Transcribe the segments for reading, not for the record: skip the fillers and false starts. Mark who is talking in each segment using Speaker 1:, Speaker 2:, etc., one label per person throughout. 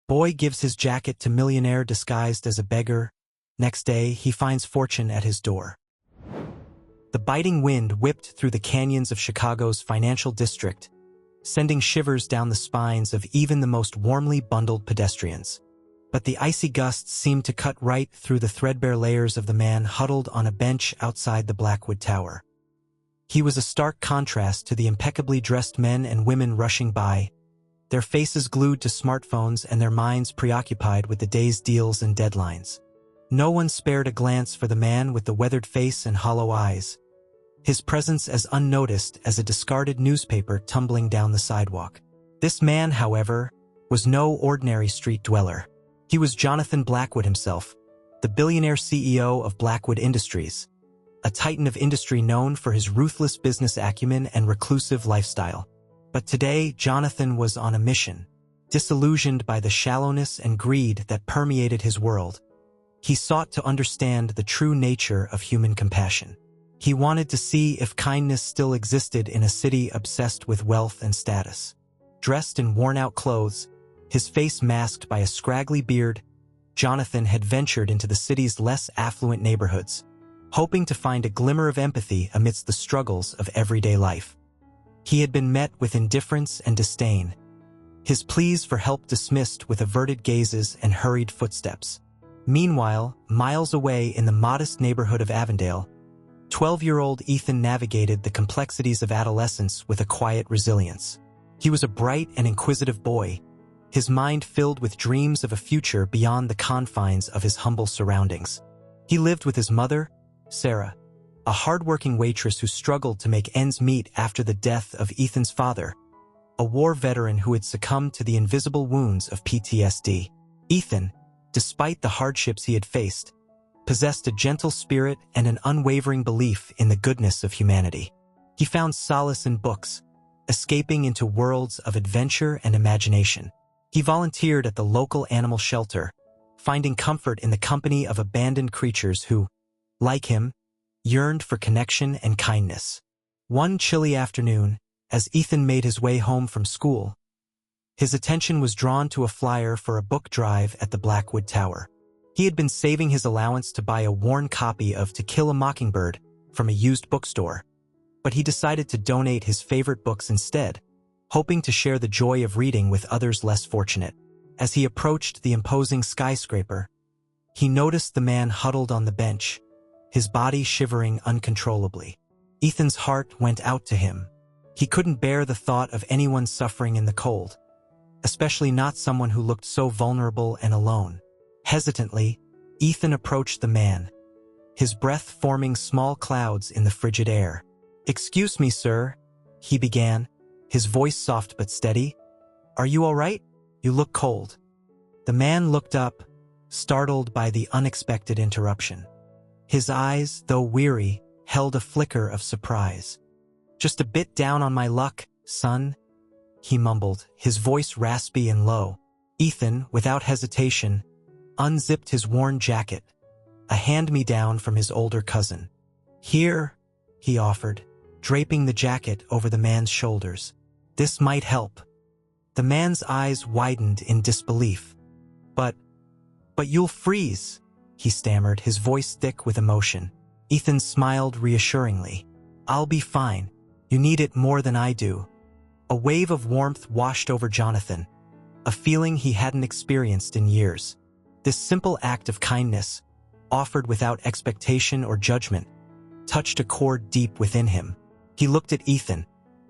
Speaker 1: Boy gives his jacket to millionaire disguised as a beggar. Next day, he finds fortune at his door. The biting wind whipped through the canyons of Chicago's financial district, sending shivers down the spines of even the most warmly bundled pedestrians. But the icy gusts seemed to cut right through the threadbare layers of the man huddled on a bench outside the Blackwood Tower. He was a stark contrast to the impeccably dressed men and women rushing by, their faces glued to smartphones and their minds preoccupied with the day's deals and deadlines. No one spared a glance for the man with the weathered face and hollow eyes, his presence as unnoticed as a discarded newspaper tumbling down the sidewalk. This man, however, was no ordinary street dweller. He was Jonathan Blackwood himself, the billionaire CEO of Blackwood Industries, a titan of industry known for his ruthless business acumen and reclusive lifestyle. But today, Jonathan was on a mission, disillusioned by the shallowness and greed that permeated his world. He sought to understand the true nature of human compassion. He wanted to see if kindness still existed in a city obsessed with wealth and status. Dressed in worn-out clothes, his face masked by a scraggly beard, Jonathan had ventured into the city's less affluent neighborhoods, hoping to find a glimmer of empathy amidst the struggles of everyday life. He had been met with indifference and disdain, his pleas for help dismissed with averted gazes and hurried footsteps. Meanwhile, miles away in the modest neighborhood of Avondale, 12-year-old Ethan navigated the complexities of adolescence with a quiet resilience. He was a bright and inquisitive boy, his mind filled with dreams of a future beyond the confines of his humble surroundings. He lived with his mother, Sarah, a hard-working waitress who struggled to make ends meet after the death of Ethan's father, a war veteran who had succumbed to the invisible wounds of PTSD. Ethan, despite the hardships he had faced, possessed a gentle spirit and an unwavering belief in the goodness of humanity. He found solace in books, escaping into worlds of adventure and imagination. He volunteered at the local animal shelter, finding comfort in the company of abandoned creatures who, like him, yearned for connection and kindness. One chilly afternoon, as Ethan made his way home from school, his attention was drawn to a flyer for a book drive at the Blackwood Tower. He had been saving his allowance to buy a worn copy of To Kill a Mockingbird from a used bookstore, but he decided to donate his favorite books instead, hoping to share the joy of reading with others less fortunate. As he approached the imposing skyscraper, he noticed the man huddled on the bench, his body shivering uncontrollably. Ethan's heart went out to him. He couldn't bear the thought of anyone suffering in the cold, especially not someone who looked so vulnerable and alone. Hesitantly, Ethan approached the man, his breath forming small clouds in the frigid air. "Excuse me, sir," he began, his voice soft but steady. "Are you all right? You look cold." The man looked up, startled by the unexpected interruption. His eyes, though weary, held a flicker of surprise. "Just a bit down on my luck, son," he mumbled, his voice raspy and low. Ethan, without hesitation, unzipped his worn jacket, a hand-me-down from his older cousin. "Here," he offered, draping the jacket over the man's shoulders. "This might help." The man's eyes widened in disbelief. But you'll freeze," he stammered, his voice thick with emotion. Ethan smiled reassuringly. "I'll be fine. You need it more than I do." A wave of warmth washed over Jonathan, a feeling he hadn't experienced in years. This simple act of kindness, offered without expectation or judgment, touched a chord deep within him. He looked at Ethan,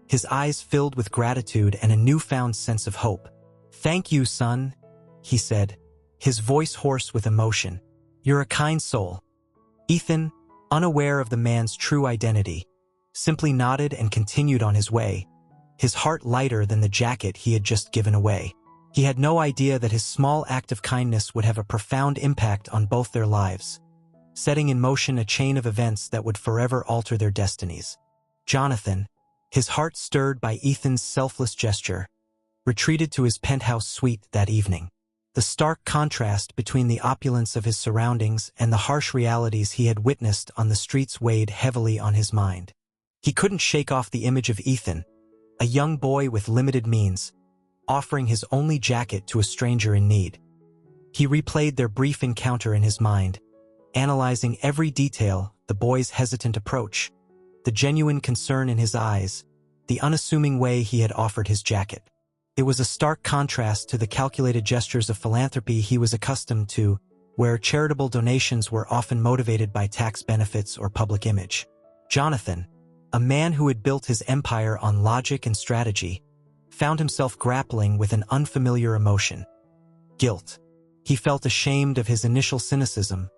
Speaker 1: his eyes filled with gratitude and a newfound sense of hope. "Thank you, son," he said, his voice hoarse with emotion. "You're a kind soul." Ethan, unaware of the man's true identity, simply nodded and continued on his way, his heart lighter than the jacket he had just given away. He had no idea that his small act of kindness would have a profound impact on both their lives, setting in motion a chain of events that would forever alter their destinies. Jonathan, his heart stirred by Ethan's selfless gesture, retreated to his penthouse suite that evening. The stark contrast between the opulence of his surroundings and the harsh realities he had witnessed on the streets weighed heavily on his mind. He couldn't shake off the image of Ethan, a young boy with limited means, offering his only jacket to a stranger in need. He replayed their brief encounter in his mind, analyzing every detail: the boy's hesitant approach, the genuine concern in his eyes, the unassuming way he had offered his jacket. It was a stark contrast to the calculated gestures of philanthropy he was accustomed to, where charitable donations were often motivated by tax benefits or public image. Jonathan, a man who had built his empire on logic and strategy, found himself grappling with an unfamiliar emotion: guilt. He felt ashamed of his initial cynicism,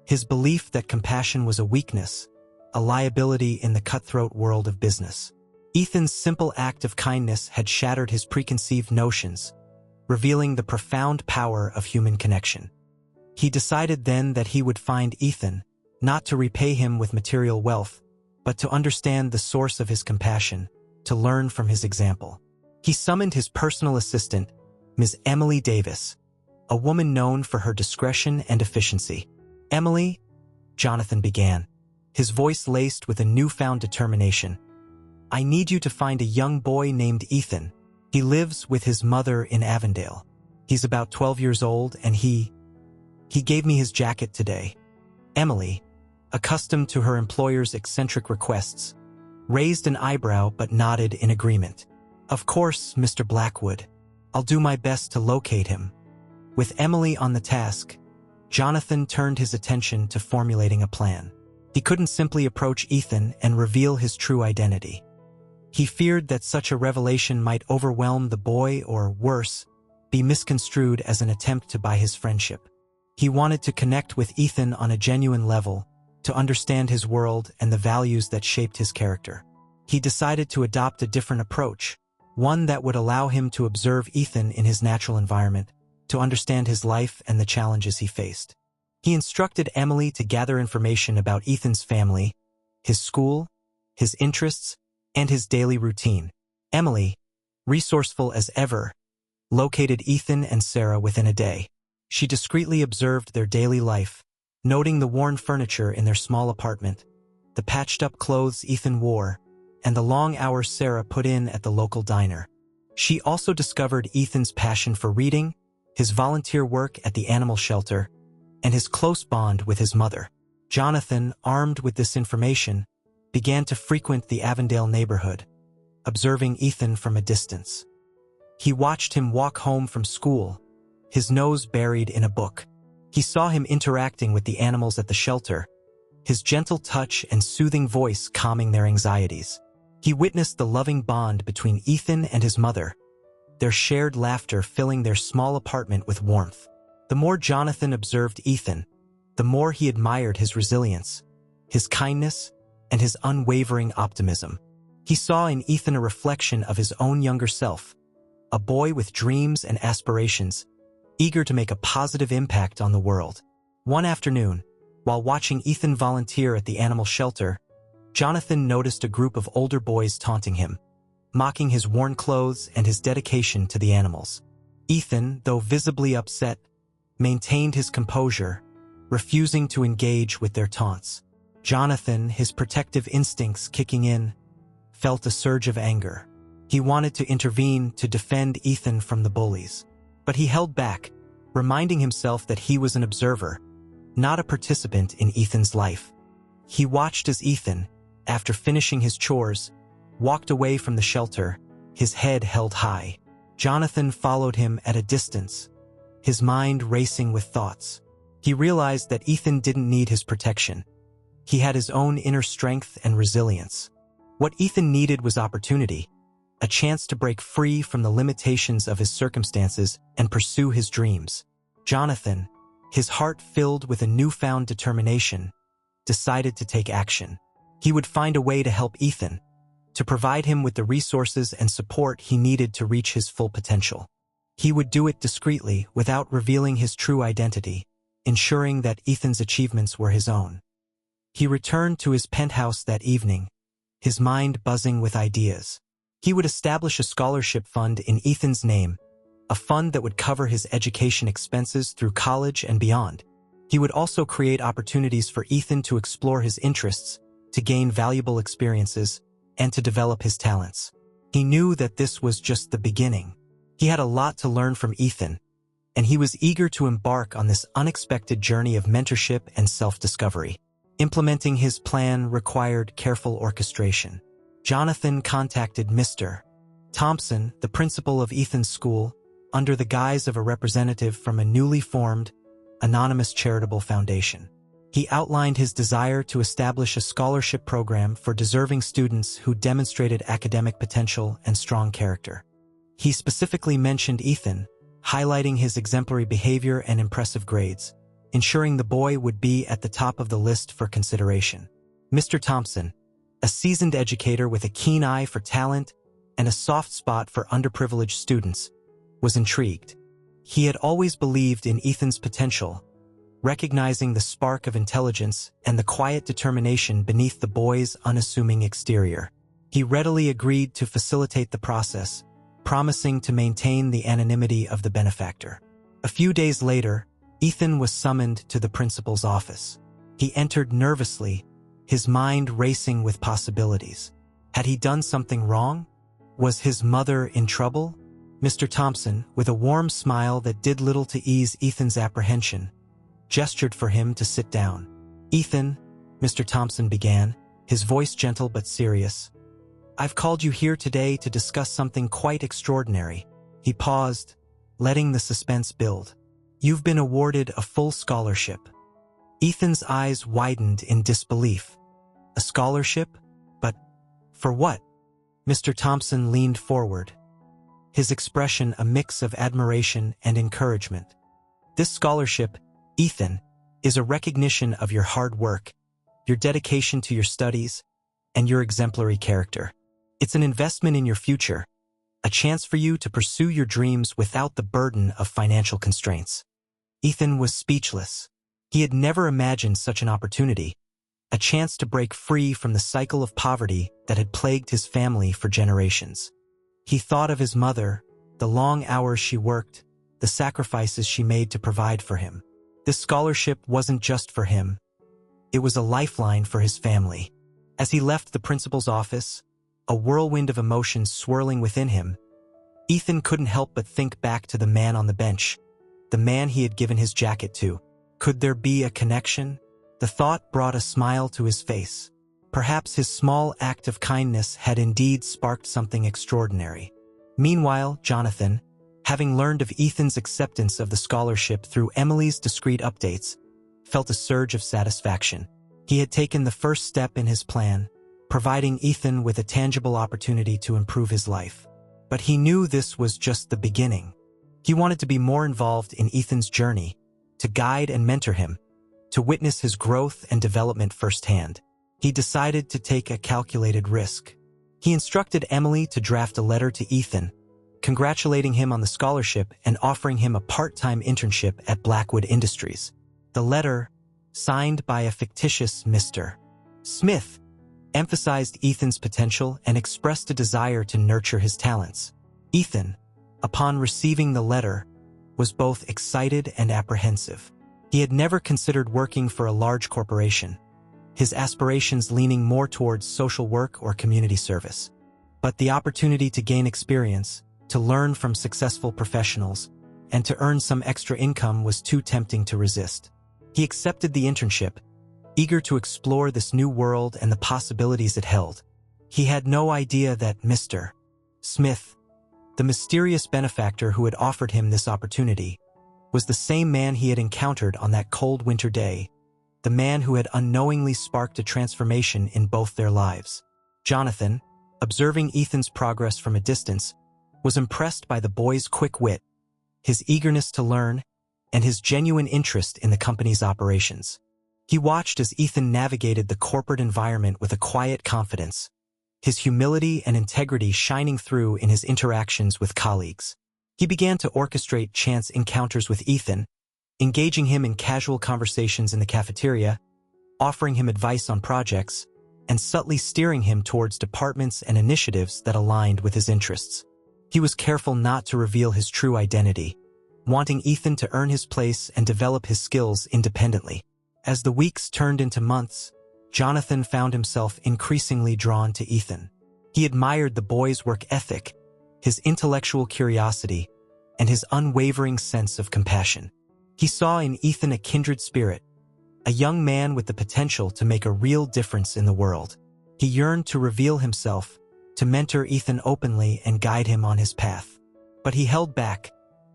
Speaker 1: his belief that compassion was a weakness, a liability in the cutthroat world of business. Ethan's simple act of kindness had shattered his preconceived notions, revealing the profound power of human connection. He decided then that he would find Ethan, not to repay him with material wealth, but to understand the source of his compassion, to learn from his example. He summoned his personal assistant, Ms. Emily Davis, a woman known for her discretion and efficiency. "Emily," Jonathan began, his voice laced with a newfound determination, "I need you to find a young boy named Ethan. He lives with his mother in Avondale. He's about 12 years old, and he gave me his jacket today." Emily, accustomed to her employer's eccentric requests, raised an eyebrow but nodded in agreement. "Of course, Mr. Blackwood. I'll do my best to locate him." With Emily on the task, Jonathan turned his attention to formulating a plan. He couldn't simply approach Ethan and reveal his true identity. He feared that such a revelation might overwhelm the boy or, worse, be misconstrued as an attempt to buy his friendship. He wanted to connect with Ethan on a genuine level, to understand his world and the values that shaped his character. He decided to adopt a different approach, one that would allow him to observe Ethan in his natural environment, to understand his life and the challenges he faced. He instructed Emily to gather information about Ethan's family, his school, his interests, and his daily routine. Emily, resourceful as ever, located Ethan and Sarah within a day. She discreetly observed their daily life, noting the worn furniture in their small apartment, the patched-up clothes Ethan wore, and the long hours Sarah put in at the local diner. She also discovered Ethan's passion for reading, his volunteer work at the animal shelter, and his close bond with his mother. Jonathan, armed with this information, began to frequent the Avondale neighborhood, observing Ethan from a distance. He watched him walk home from school, his nose buried in a book. He saw him interacting with the animals at the shelter, his gentle touch and soothing voice calming their anxieties. He witnessed the loving bond between Ethan and his mother, their shared laughter filling their small apartment with warmth. The more Jonathan observed Ethan, the more he admired his resilience, his kindness, and his unwavering optimism. He saw in Ethan a reflection of his own younger self, a boy with dreams and aspirations, eager to make a positive impact on the world. One afternoon, while watching Ethan volunteer at the animal shelter, Jonathan noticed a group of older boys taunting him, mocking his worn clothes and his dedication to the animals. Ethan, though visibly upset, maintained his composure, refusing to engage with their taunts. Jonathan, his protective instincts kicking in, felt a surge of anger. He wanted to intervene to defend Ethan from the bullies, but he held back, reminding himself that he was an observer, not a participant in Ethan's life. He watched as Ethan, after finishing his chores, walked away from the shelter, his head held high. Jonathan followed him at a distance, his mind racing with thoughts. He realized that Ethan didn't need his protection. He had his own inner strength and resilience. What Ethan needed was opportunity, a chance to break free from the limitations of his circumstances and pursue his dreams. Jonathan, his heart filled with a newfound determination, decided to take action. He would find a way to help Ethan, to provide him with the resources and support he needed to reach his full potential. He would do it discreetly without revealing his true identity, ensuring that Ethan's achievements were his own. He returned to his penthouse that evening, his mind buzzing with ideas. He would establish a scholarship fund in Ethan's name, a fund that would cover his education expenses through college and beyond. He would also create opportunities for Ethan to explore his interests, to gain valuable experiences, and to develop his talents. He knew that this was just the beginning. He had a lot to learn from Ethan, and he was eager to embark on this unexpected journey of mentorship and self-discovery. Implementing his plan required careful orchestration. Jonathan contacted Mr. Thompson, the principal of Ethan's school, under the guise of a representative from a newly formed, anonymous charitable foundation. He outlined his desire to establish a scholarship program for deserving students who demonstrated academic potential and strong character. He specifically mentioned Ethan, highlighting his exemplary behavior and impressive grades, ensuring the boy would be at the top of the list for consideration. Mr. Thompson, a seasoned educator with a keen eye for talent and a soft spot for underprivileged students, was intrigued. He had always believed in Ethan's potential, recognizing the spark of intelligence and the quiet determination beneath the boy's unassuming exterior. He readily agreed to facilitate the process, promising to maintain the anonymity of the benefactor. A few days later, Ethan was summoned to the principal's office. He entered nervously, his mind racing with possibilities. Had he done something wrong? Was his mother in trouble? Mr. Thompson, with a warm smile that did little to ease Ethan's apprehension, gestured for him to sit down. "Ethan," Mr. Thompson began, his voice gentle but serious, "I've called you here today to discuss something quite extraordinary." He paused, letting the suspense build. "You've been awarded a full scholarship." Ethan's eyes widened in disbelief. "A scholarship? But for what?" Mr. Thompson leaned forward, his expression a mix of admiration and encouragement. "This scholarship, Ethan, is a recognition of your hard work, your dedication to your studies, and your exemplary character. It's an investment in your future, a chance for you to pursue your dreams without the burden of financial constraints." Ethan was speechless. He had never imagined such an opportunity, a chance to break free from the cycle of poverty that had plagued his family for generations. He thought of his mother, the long hours she worked, the sacrifices she made to provide for him. This scholarship wasn't just for him. It was a lifeline for his family. As he left the principal's office, a whirlwind of emotions swirling within him, Ethan couldn't help but think back to the man on the bench, the man he had given his jacket to. Could there be a connection? The thought brought a smile to his face. Perhaps his small act of kindness had indeed sparked something extraordinary. Meanwhile, Jonathan, having learned of Ethan's acceptance of the scholarship through Emily's discreet updates, felt a surge of satisfaction. He had taken the first step in his plan, providing Ethan with a tangible opportunity to improve his life. But he knew this was just the beginning. He wanted to be more involved in Ethan's journey, to guide and mentor him, to witness his growth and development firsthand. He decided to take a calculated risk. He instructed Emily to draft a letter to Ethan, congratulating him on the scholarship and offering him a part-time internship at Blackwood Industries. The letter, signed by a fictitious Mr. Smith, emphasized Ethan's potential and expressed a desire to nurture his talents. Ethan, upon receiving the letter, was both excited and apprehensive. He had never considered working for a large corporation, his aspirations leaning more towards social work or community service. But the opportunity to gain experience, to learn from successful professionals, and to earn some extra income was too tempting to resist. He accepted the internship, eager to explore this new world and the possibilities it held. He had no idea that Mr. Smith, the mysterious benefactor who had offered him this opportunity, was the same man he had encountered on that cold winter day, the man who had unknowingly sparked a transformation in both their lives. Jonathan, observing Ethan's progress from a distance, was impressed by the boy's quick wit, his eagerness to learn, and his genuine interest in the company's operations. He watched as Ethan navigated the corporate environment with a quiet confidence, his humility and integrity shining through in his interactions with colleagues. He began to orchestrate chance encounters with Ethan, engaging him in casual conversations in the cafeteria, offering him advice on projects, and subtly steering him towards departments and initiatives that aligned with his interests. He was careful not to reveal his true identity, wanting Ethan to earn his place and develop his skills independently. As the weeks turned into months, Jonathan found himself increasingly drawn to Ethan. He admired the boy's work ethic, his intellectual curiosity, and his unwavering sense of compassion. He saw in Ethan a kindred spirit, a young man with the potential to make a real difference in the world. He yearned to reveal himself, to mentor Ethan openly and guide him on his path. But he held back,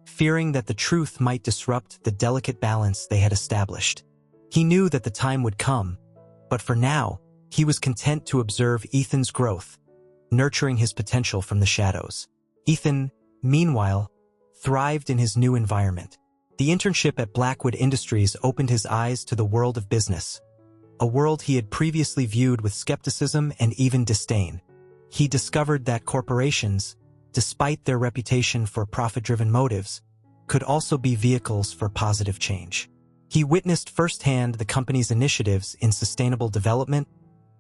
Speaker 1: fearing that the truth might disrupt the delicate balance they had established. He knew that the time would come, but for now, he was content to observe Ethan's growth, nurturing his potential from the shadows. Ethan, meanwhile, thrived in his new environment. The internship at Blackwood Industries opened his eyes to the world of business, a world he had previously viewed with skepticism and even disdain. He discovered that corporations, despite their reputation for profit-driven motives, could also be vehicles for positive change. He witnessed firsthand the company's initiatives in sustainable development,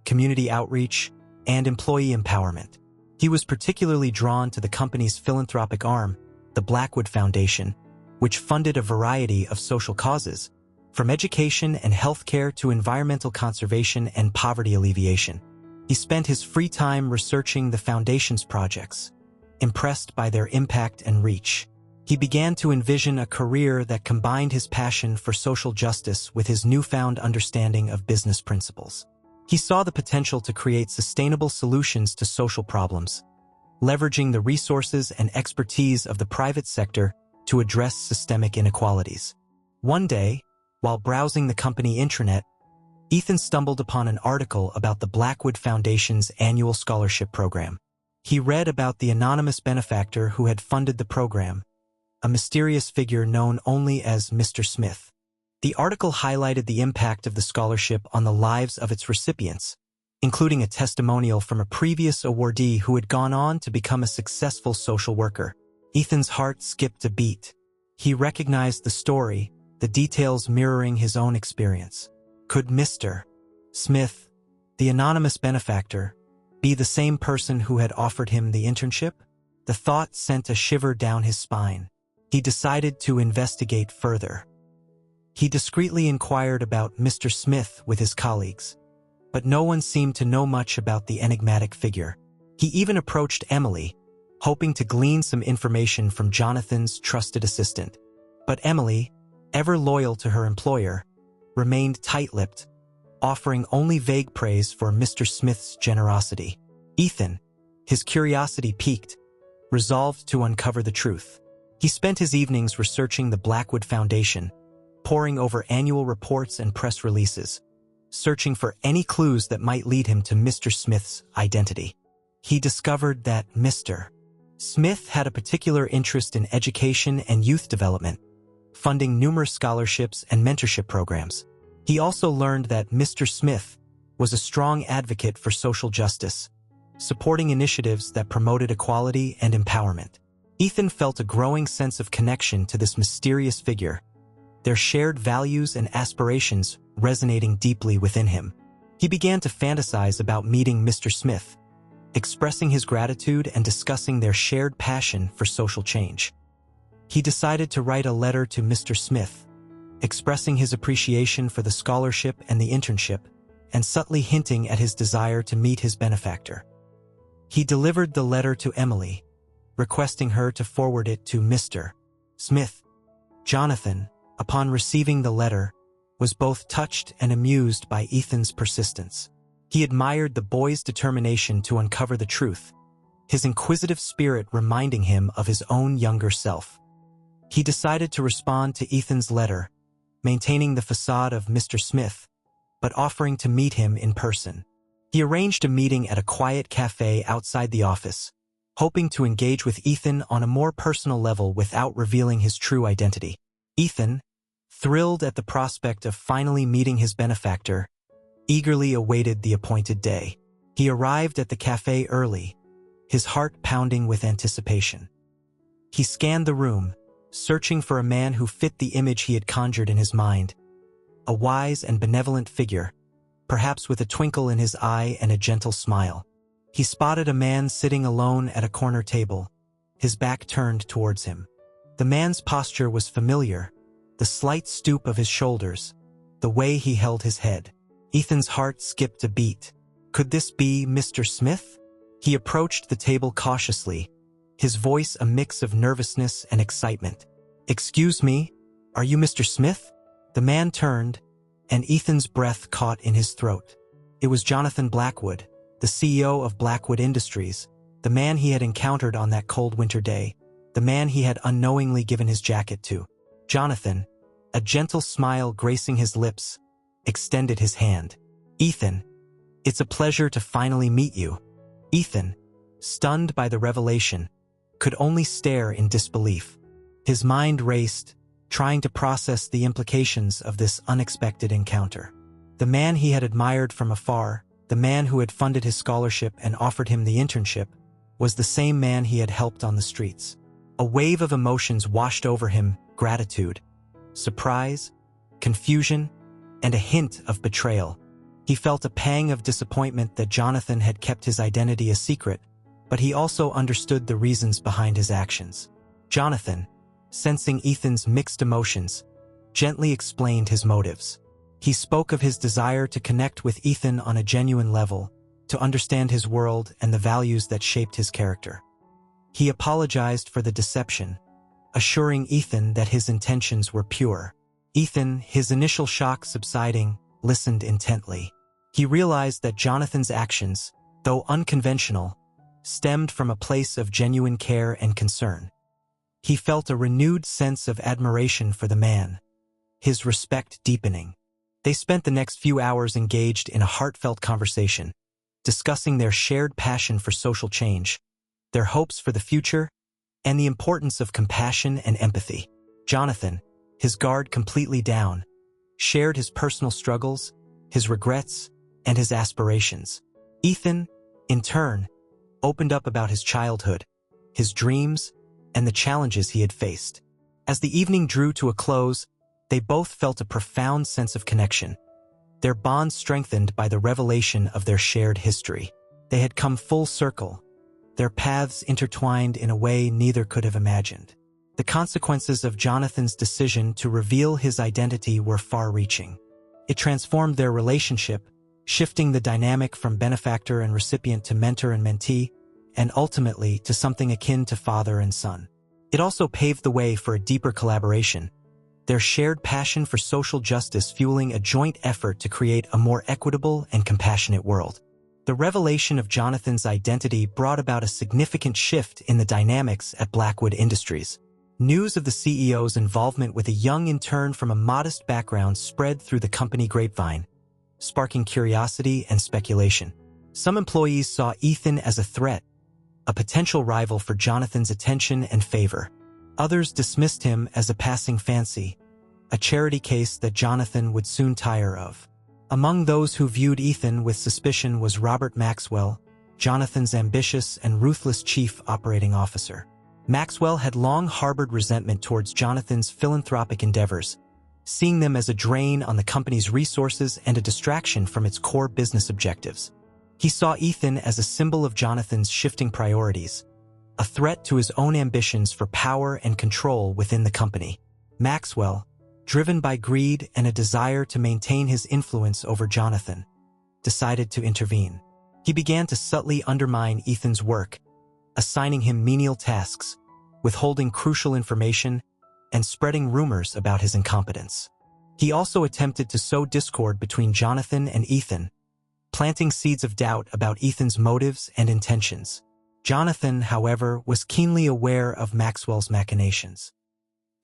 Speaker 1: community outreach, and employee empowerment. He was particularly drawn to the company's philanthropic arm, the Blackwood Foundation, which funded a variety of social causes, from education and healthcare to environmental conservation and poverty alleviation. He spent his free time researching the foundation's projects, impressed by their impact and reach. He began to envision a career that combined his passion for social justice with his newfound understanding of business principles. He saw the potential to create sustainable solutions to social problems, leveraging the resources and expertise of the private sector to address systemic inequalities. One day, while browsing the company intranet, Ethan stumbled upon an article about the Blackwood Foundation's annual scholarship program. He read about the anonymous benefactor who had funded the program, a mysterious figure known only as Mr. Smith. The article highlighted the impact of the scholarship on the lives of its recipients, including a testimonial from a previous awardee who had gone on to become a successful social worker. Ethan's heart skipped a beat. He recognized the story, the details mirroring his own experience. Could Mr. Smith, the anonymous benefactor, be the same person who had offered him the internship? The thought sent a shiver down his spine. He decided to investigate further. He discreetly inquired about Mr. Smith with his colleagues, but no one seemed to know much about the enigmatic figure. He even approached Emily, hoping to glean some information from Jonathan's trusted assistant. But Emily, ever loyal to her employer, remained tight-lipped, offering only vague praise for Mr. Smith's generosity. Ethan, his curiosity piqued, resolved to uncover the truth. He spent his evenings researching the Blackwood Foundation, poring over annual reports and press releases, searching for any clues that might lead him to Mr. Smith's identity. He discovered that Mr. Smith had a particular interest in education and youth development, funding numerous scholarships and mentorship programs. He also learned that Mr. Smith was a strong advocate for social justice, supporting initiatives that promoted equality and empowerment. Ethan felt a growing sense of connection to this mysterious figure, their shared values and aspirations resonating deeply within him. He began to fantasize about meeting Mr. Smith, expressing his gratitude and discussing their shared passion for social change. He decided to write a letter to Mr. Smith, expressing his appreciation for the scholarship and the internship, and subtly hinting at his desire to meet his benefactor. He delivered the letter to Emily, requesting her to forward it to Mr. Smith. Jonathan, upon receiving the letter, was both touched and amused by Ethan's persistence. He admired the boy's determination to uncover the truth, his inquisitive spirit reminding him of his own younger self. He decided to respond to Ethan's letter, maintaining the facade of Mr. Smith, but offering to meet him in person. He arranged a meeting at a quiet cafe outside the office, hoping to engage with Ethan on a more personal level without revealing his true identity. Ethan, thrilled at the prospect of finally meeting his benefactor, eagerly awaited the appointed day. He arrived at the cafe early, his heart pounding with anticipation. He scanned the room, searching for a man who fit the image he had conjured in his mind, a wise and benevolent figure, perhaps with a twinkle in his eye and a gentle smile. He spotted a man sitting alone at a corner table, his back turned towards him. The man's posture was familiar, the slight stoop of his shoulders, the way he held his head. Ethan's heart skipped a beat. Could this be Mr. Smith? He approached the table cautiously, his voice a mix of nervousness and excitement. "Excuse me, are you Mr. Smith?" The man turned, and Ethan's breath caught in his throat. It was Jonathan Blackwood, the CEO of Blackwood Industries, the man he had encountered on that cold winter day, the man he had unknowingly given his jacket to. Jonathan, a gentle smile gracing his lips, extended his hand. "Ethan, it's a pleasure to finally meet you." Ethan, stunned by the revelation, could only stare in disbelief. His mind raced, trying to process the implications of this unexpected encounter. The man he had admired from afar, the man who had funded his scholarship and offered him the internship, was the same man he had helped on the streets. A wave of emotions washed over him: gratitude, surprise, confusion, and a hint of betrayal. He felt a pang of disappointment that Jonathan had kept his identity a secret, but he also understood the reasons behind his actions. Jonathan, sensing Ethan's mixed emotions, gently explained his motives. He spoke of his desire to connect with Ethan on a genuine level, to understand his world and the values that shaped his character. He apologized for the deception, assuring Ethan that his intentions were pure. Ethan, his initial shock subsiding, listened intently. He realized that Jonathan's actions, though unconventional, stemmed from a place of genuine care and concern. He felt a renewed sense of admiration for the man, his respect deepening. They spent the next few hours engaged in a heartfelt conversation, discussing their shared passion for social change, their hopes for the future, and the importance of compassion and empathy. Jonathan, his guard completely down, shared his personal struggles, his regrets, and his aspirations. Ethan, in turn, opened up about his childhood, his dreams, and the challenges he had faced. As the evening drew to a close, they both felt a profound sense of connection, their bond strengthened by the revelation of their shared history. They had come full circle, their paths intertwined in a way neither could have imagined. The consequences of Jonathan's decision to reveal his identity were far-reaching. It transformed their relationship, shifting the dynamic from benefactor and recipient to mentor and mentee, and ultimately to something akin to father and son. It also paved the way for a deeper collaboration, their shared passion for social justice fueling a joint effort to create a more equitable and compassionate world. The revelation of Jonathan's identity brought about a significant shift in the dynamics at Blackwood Industries. News of the CEO's involvement with a young intern from a modest background spread through the company grapevine, sparking curiosity and speculation. Some employees saw Ethan as a threat, a potential rival for Jonathan's attention and favor. Others dismissed him as a passing fancy, a charity case that Jonathan would soon tire of. Among those who viewed Ethan with suspicion was Robert Maxwell, Jonathan's ambitious and ruthless chief operating officer. Maxwell had long harbored resentment towards Jonathan's philanthropic endeavors, seeing them as a drain on the company's resources and a distraction from its core business objectives. He saw Ethan as a symbol of Jonathan's shifting priorities, a threat to his own ambitions for power and control within the company. Maxwell, driven by greed and a desire to maintain his influence over Jonathan, decided to intervene. He began to subtly undermine Ethan's work, assigning him menial tasks, withholding crucial information, and spreading rumors about his incompetence. He also attempted to sow discord between Jonathan and Ethan, planting seeds of doubt about Ethan's motives and intentions. Jonathan, however, was keenly aware of Maxwell's machinations.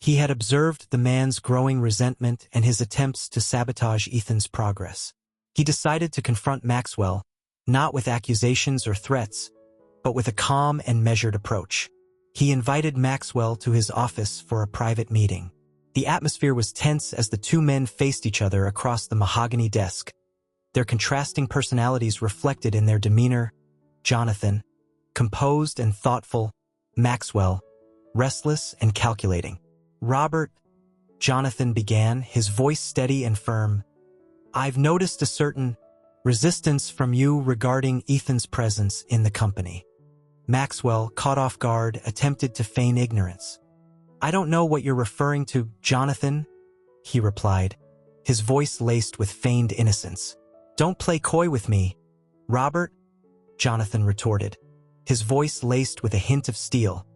Speaker 1: He had observed the man's growing resentment and his attempts to sabotage Ethan's progress. He decided to confront Maxwell, not with accusations or threats, but with a calm and measured approach. He invited Maxwell to his office for a private meeting. The atmosphere was tense as the two men faced each other across the mahogany desk, their contrasting personalities reflected in their demeanor. Jonathan, composed and thoughtful; Maxwell, restless and calculating. "Robert," Jonathan began, his voice steady and firm, "I've noticed a certain resistance from you regarding Ethan's presence in the company." Maxwell, caught off guard, attempted to feign ignorance. "I don't know what you're referring to, Jonathan," he replied, his voice laced with feigned innocence. "Don't play coy with me, Robert," Jonathan retorted. his voice laced with a hint of steel.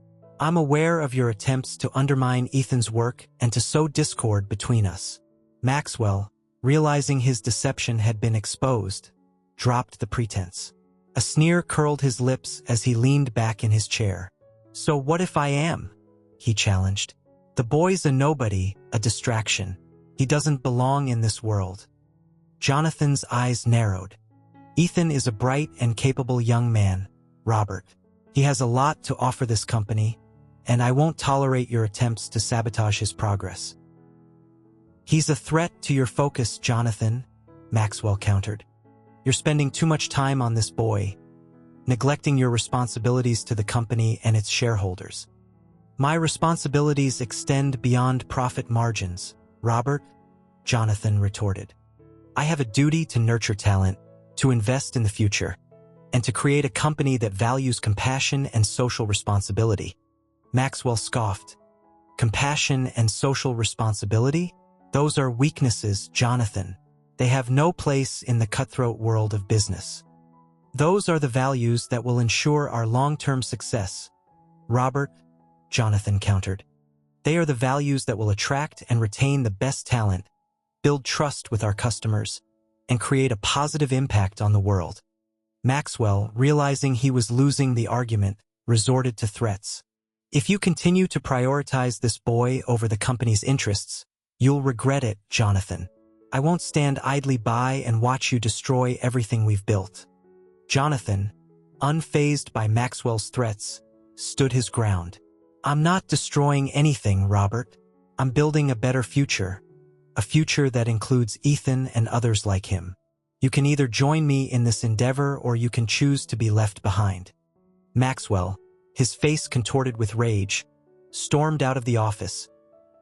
Speaker 1: "I'm aware of your attempts to undermine Ethan's work and to sow discord between us." Maxwell, realizing his deception had been exposed, dropped the pretense. A sneer curled his lips as he leaned back in his chair. "So what if I am?" he challenged. "The boy's a nobody, a distraction. He doesn't belong in this world." Jonathan's eyes narrowed. "Ethan is a bright and capable young man, Robert. He has a lot to offer this company, and I won't tolerate your attempts to sabotage his progress." "He's a threat to your focus, Jonathan," Maxwell countered. "You're spending too much time on this boy, neglecting your responsibilities to the company and its shareholders." "My responsibilities extend beyond profit margins, Robert," Jonathan retorted. "I have a duty to nurture talent, to invest in the future, and to create a company that values compassion and social responsibility." Maxwell scoffed. "Compassion and social responsibility? Those are weaknesses, Jonathan. They have no place in the cutthroat world of business. Those are the values that will ensure our long-term success, Robert," Jonathan countered. "They are the values that will attract and retain the best talent, build trust with our customers, and create a positive impact on the world." Maxwell, realizing he was losing the argument, resorted to threats. "If you continue to prioritize this boy over the company's interests, you'll regret it, Jonathan. I won't stand idly by and watch you destroy everything we've built." Jonathan, unfazed by Maxwell's threats, stood his ground. "I'm not destroying anything, Robert. I'm building a better future, a future that includes Ethan and others like him. You can either join me in this endeavor or you can choose to be left behind." Maxwell, his face contorted with rage, stormed out of the office,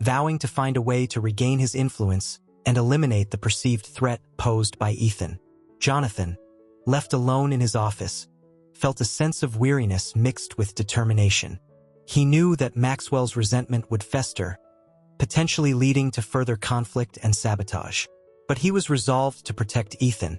Speaker 1: vowing to find a way to regain his influence and eliminate the perceived threat posed by Ethan. Jonathan, left alone in his office, felt a sense of weariness mixed with determination. He knew that Maxwell's resentment would fester, potentially leading to further conflict and sabotage. But he was resolved to protect Ethan,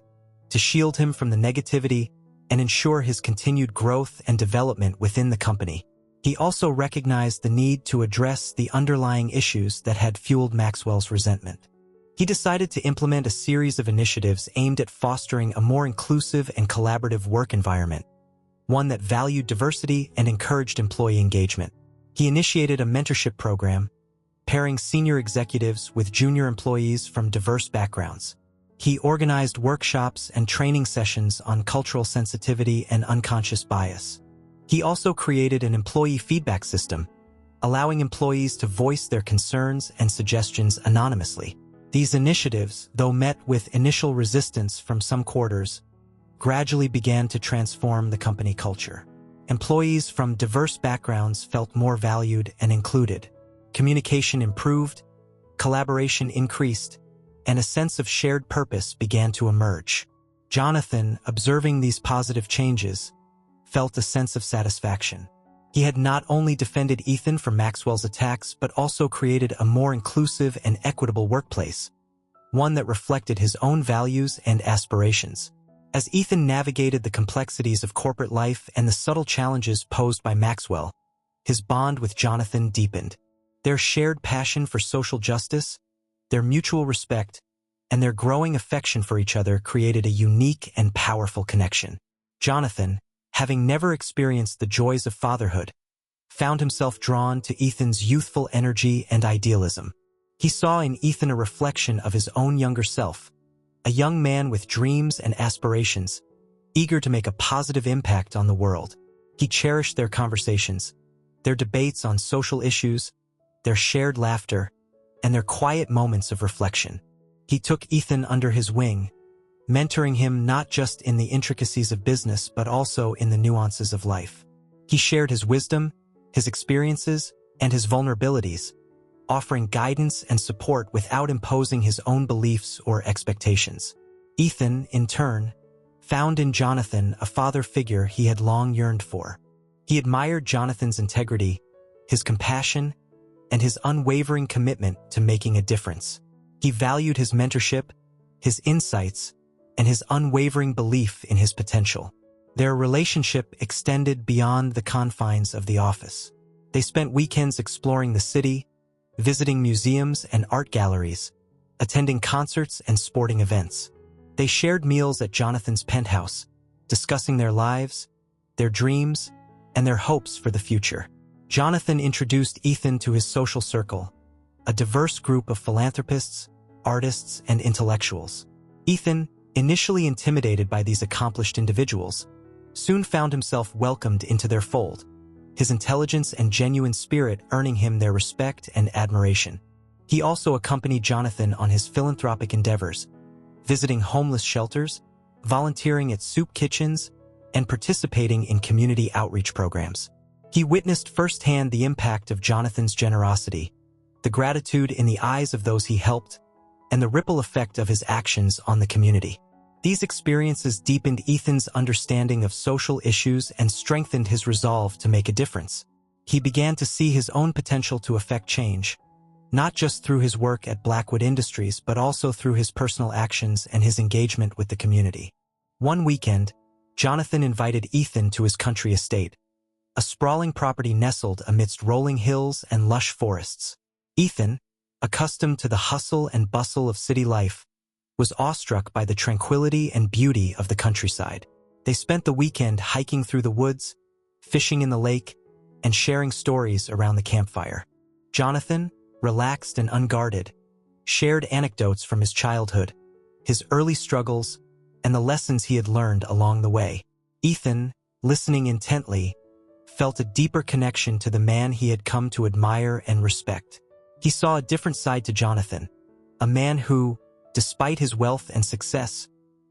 Speaker 1: to shield him from the negativity and ensure his continued growth and development within the company. He also recognized the need to address the underlying issues that had fueled Maxwell's resentment. He decided to implement a series of initiatives aimed at fostering a more inclusive and collaborative work environment, one that valued diversity and encouraged employee engagement. He initiated a mentorship program, pairing senior executives with junior employees from diverse backgrounds. He organized workshops and training sessions on cultural sensitivity and unconscious bias. He also created an employee feedback system, allowing employees to voice their concerns and suggestions anonymously. These initiatives, though met with initial resistance from some quarters, gradually began to transform the company culture. Employees from diverse backgrounds felt more valued and included. Communication improved, collaboration increased, and a sense of shared purpose began to emerge. Jonathan, observing these positive changes, felt a sense of satisfaction. He had not only defended Ethan from Maxwell's attacks, but also created a more inclusive and equitable workplace, one that reflected his own values and aspirations. As Ethan navigated the complexities of corporate life and the subtle challenges posed by Maxwell, his bond with Jonathan deepened. Their shared passion for social justice, their mutual respect, and their growing affection for each other created a unique and powerful connection. Jonathan, having never experienced the joys of fatherhood, found himself drawn to Ethan's youthful energy and idealism. He saw in Ethan a reflection of his own younger self, a young man with dreams and aspirations, eager to make a positive impact on the world. He cherished their conversations, their debates on social issues, their shared laughter, and their quiet moments of reflection. He took Ethan under his wing, mentoring him not just in the intricacies of business but also in the nuances of life. He shared his wisdom, his experiences, and his vulnerabilities, offering guidance and support without imposing his own beliefs or expectations. Ethan, in turn, found in Jonathan a father figure he had long yearned for. He admired Jonathan's integrity, his compassion, and his unwavering commitment to making a difference. He valued his mentorship, his insights, and his unwavering belief in his potential. Their relationship extended beyond the confines of the office. They spent weekends exploring the city, visiting museums and art galleries, attending concerts and sporting events. They shared meals at Jonathan's penthouse, discussing their lives, their dreams, and their hopes for the future. Jonathan introduced Ethan to his social circle, a diverse group of philanthropists, artists, and intellectuals. Ethan, initially intimidated by these accomplished individuals, soon found himself welcomed into their fold, his intelligence and genuine spirit earning him their respect and admiration. He also accompanied Jonathan on his philanthropic endeavors, visiting homeless shelters, volunteering at soup kitchens, and participating in community outreach programs. He witnessed firsthand the impact of Jonathan's generosity, the gratitude in the eyes of those he helped, and the ripple effect of his actions on the community. These experiences deepened Ethan's understanding of social issues and strengthened his resolve to make a difference. He began to see his own potential to affect change, not just through his work at Blackwood Industries, but also through his personal actions and his engagement with the community. One weekend, Jonathan invited Ethan to his country estate, a sprawling property nestled amidst rolling hills and lush forests. Ethan, accustomed to the hustle and bustle of city life, was awestruck by the tranquility and beauty of the countryside. They spent the weekend hiking through the woods, fishing in the lake, and sharing stories around the campfire. Jonathan, relaxed and unguarded, shared anecdotes from his childhood, his early struggles, and the lessons he had learned along the way. Ethan, listening intently, felt a deeper connection to the man he had come to admire and respect. He saw a different side to Jonathan, a man who, despite his wealth and success,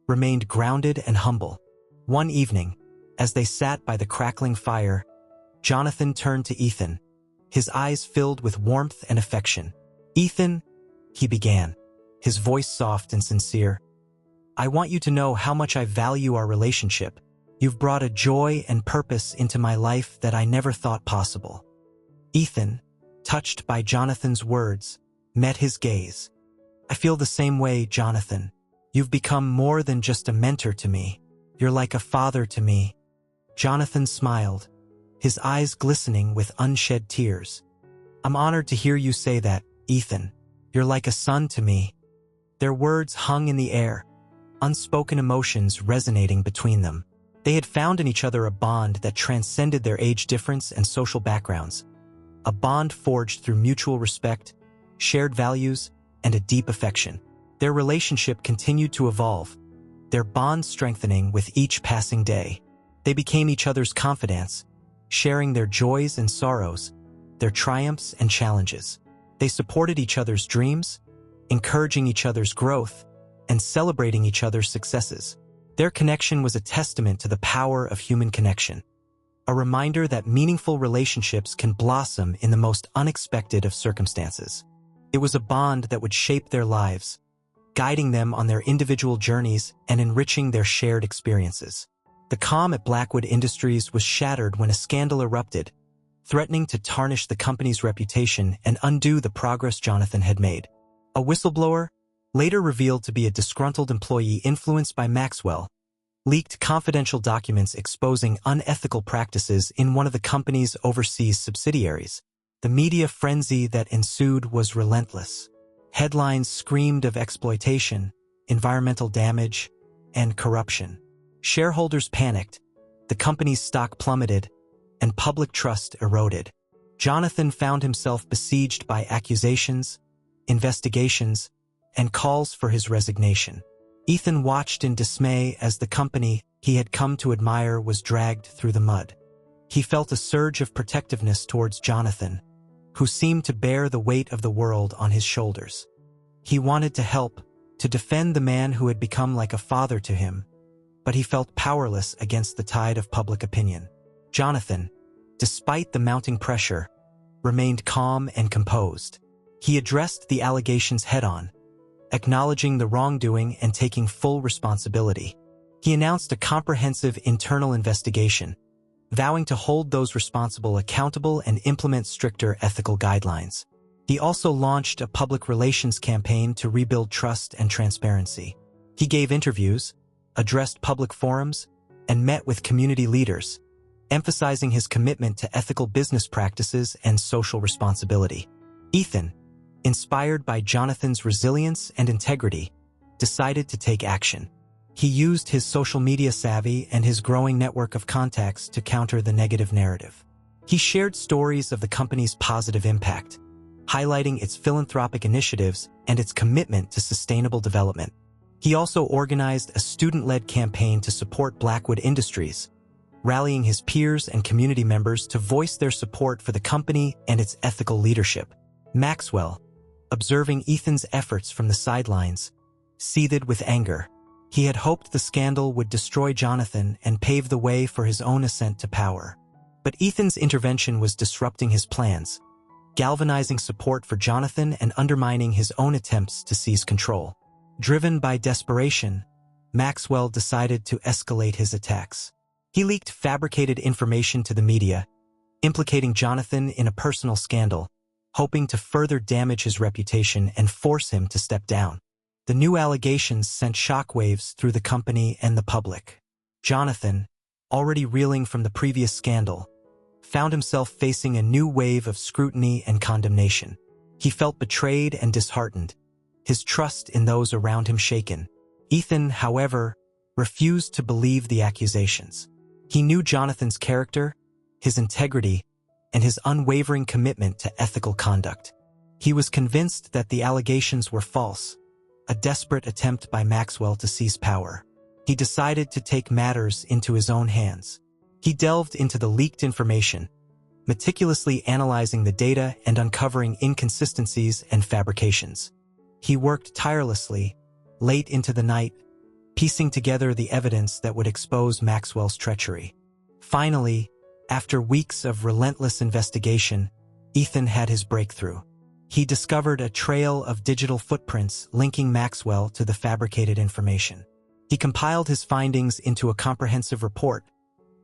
Speaker 1: remained grounded and humble. One evening, as they sat by the crackling fire, Jonathan turned to Ethan, his eyes filled with warmth and affection. "Ethan," he began, his voice soft and sincere, "I want you to know how much I value our relationship. You've brought a joy and purpose into my life that I never thought possible." Ethan, touched by Jonathan's words, met his gaze. "I feel the same way, Jonathan. You've become more than just a mentor to me. You're like a father to me." Jonathan smiled, his eyes glistening with unshed tears. "I'm honored to hear you say that, Ethan. You're like a son to me." Their words hung in the air, unspoken emotions resonating between them. They had found in each other a bond that transcended their age difference and social backgrounds, a bond forged through mutual respect, shared values, and a deep affection. Their relationship continued to evolve, their bond strengthening with each passing day. They became each other's confidants, sharing their joys and sorrows, their triumphs and challenges. They supported each other's dreams, encouraging each other's growth, and celebrating each other's successes. Their connection was a testament to the power of human connection, a reminder that meaningful relationships can blossom in the most unexpected of circumstances. It was a bond that would shape their lives, guiding them on their individual journeys and enriching their shared experiences. The calm at Blackwood Industries was shattered when a scandal erupted, threatening to tarnish the company's reputation and undo the progress Jonathan had made. A whistleblower, later revealed to be a disgruntled employee influenced by Maxwell, leaked confidential documents exposing unethical practices in one of the company's overseas subsidiaries. The media frenzy that ensued was relentless. Headlines screamed of exploitation, environmental damage, and corruption. Shareholders panicked, the company's stock plummeted, and public trust eroded. Jonathan found himself besieged by accusations, investigations, and calls for his resignation. Ethan watched in dismay as the company he had come to admire was dragged through the mud. He felt a surge of protectiveness towards Jonathan, who seemed to bear the weight of the world on his shoulders. He wanted to help, to defend the man who had become like a father to him, but he felt powerless against the tide of public opinion. Jonathan, despite the mounting pressure, remained calm and composed. He addressed the allegations head-on, acknowledging the wrongdoing and taking full responsibility. He announced a comprehensive internal investigation, vowing to hold those responsible accountable and implement stricter ethical guidelines. He also launched a public relations campaign to rebuild trust and transparency. He gave interviews, addressed public forums, and met with community leaders, emphasizing his commitment to ethical business practices and social responsibility. Ethan, inspired by Jonathan's resilience and integrity, decided to take action. He used his social media savvy and his growing network of contacts to counter the negative narrative. He shared stories of the company's positive impact, highlighting its philanthropic initiatives and its commitment to sustainable development. He also organized a student-led campaign to support Blackwood Industries, rallying his peers and community members to voice their support for the company and its ethical leadership. Maxwell, observing Ethan's efforts from the sidelines, seethed with anger. He had hoped the scandal would destroy Jonathan and pave the way for his own ascent to power. But Ethan's intervention was disrupting his plans, galvanizing support for Jonathan and undermining his own attempts to seize control. Driven by desperation, Maxwell decided to escalate his attacks. He leaked fabricated information to the media, implicating Jonathan in a personal scandal, hoping to further damage his reputation and force him to step down. The new allegations sent shockwaves through the company and the public. Jonathan, already reeling from the previous scandal, found himself facing a new wave of scrutiny and condemnation. He felt betrayed and disheartened, his trust in those around him shaken. Ethan, however, refused to believe the accusations. He knew Jonathan's character, his integrity, and his unwavering commitment to ethical conduct. He was convinced that the allegations were false, a desperate attempt by Maxwell to seize power. He decided to take matters into his own hands. He delved into the leaked information, meticulously analyzing the data and uncovering inconsistencies and fabrications. He worked tirelessly, late into the night, piecing together the evidence that would expose Maxwell's treachery. Finally, after weeks of relentless investigation, Ethan had his breakthrough. He discovered a trail of digital footprints linking Maxwell to the fabricated information. He compiled his findings into a comprehensive report,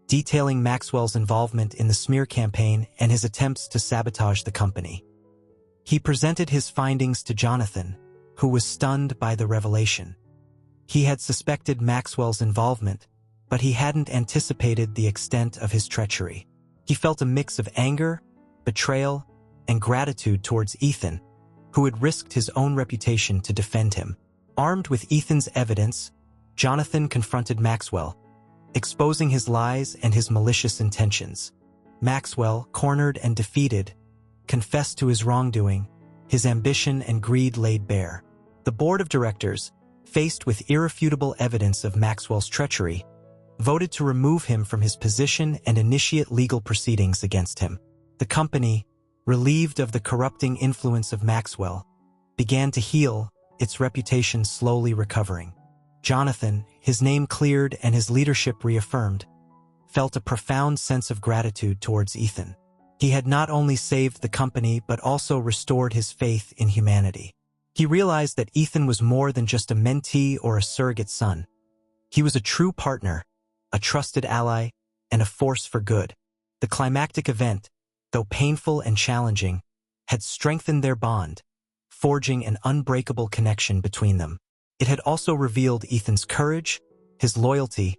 Speaker 1: detailing Maxwell's involvement in the smear campaign and his attempts to sabotage the company. He presented his findings to Jonathan, who was stunned by the revelation. He had suspected Maxwell's involvement, but he hadn't anticipated the extent of his treachery. He felt a mix of anger, betrayal, and gratitude towards Ethan, who had risked his own reputation to defend him. Armed with Ethan's evidence, Jonathan confronted Maxwell, exposing his lies and his malicious intentions. Maxwell, cornered and defeated, confessed to his wrongdoing, his ambition and greed laid bare. The board of directors, faced with irrefutable evidence of Maxwell's treachery, voted to remove him from his position and initiate legal proceedings against him. The company, relieved of the corrupting influence of Maxwell, began to heal, its reputation slowly recovering. Jonathan, his name cleared and his leadership reaffirmed, felt a profound sense of gratitude towards Ethan. He had not only saved the company but also restored his faith in humanity. He realized that Ethan was more than just a mentee or a surrogate son. He was a true partner, a trusted ally, and a force for good. The climactic event, though painful and challenging, had strengthened their bond, forging an unbreakable connection between them. It had also revealed Ethan's courage, his loyalty,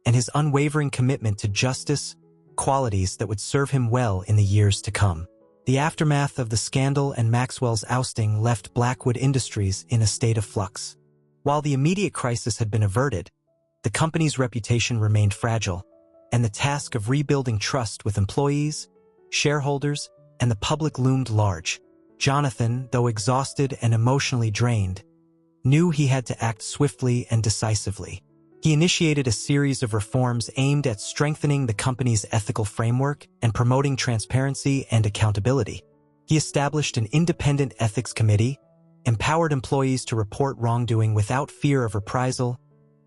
Speaker 1: and his unwavering commitment to justice, qualities that would serve him well in the years to come. The aftermath of the scandal and Maxwell's ousting left Blackwood Industries in a state of flux. While the immediate crisis had been averted, the company's reputation remained fragile, and the task of rebuilding trust with employees, shareholders, and the public loomed large. Jonathan, though exhausted and emotionally drained, knew he had to act swiftly and decisively. He initiated a series of reforms aimed at strengthening the company's ethical framework and promoting transparency and accountability. He established an independent ethics committee, empowered employees to report wrongdoing without fear of reprisal,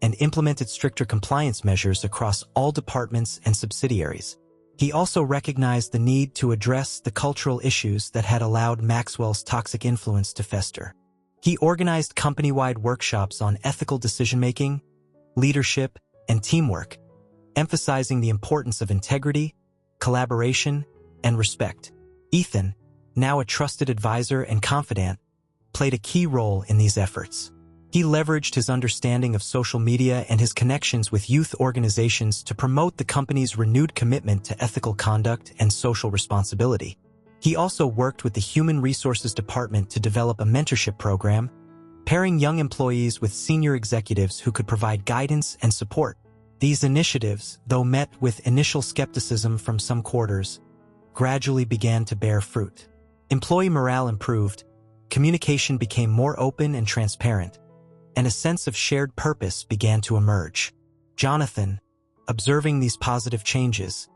Speaker 1: and implemented stricter compliance measures across all departments and subsidiaries. He also recognized the need to address the cultural issues that had allowed Maxwell's toxic influence to fester. He organized company-wide workshops on ethical decision-making, leadership, and teamwork, emphasizing the importance of integrity, collaboration, and respect. Ethan, now a trusted advisor and confidant, played a key role in these efforts. He He leveraged his understanding of social media and his connections with youth organizations to promote the company's renewed commitment to ethical conduct and social responsibility. He also worked with the Human Resources Department to develop a mentorship program, pairing young employees with senior executives who could provide guidance and support. These initiatives, though met with initial skepticism from some quarters, gradually began to bear fruit. Employee morale improved, communication became more open and transparent, and a sense of shared purpose began to emerge. Jonathan, observing these positive changes,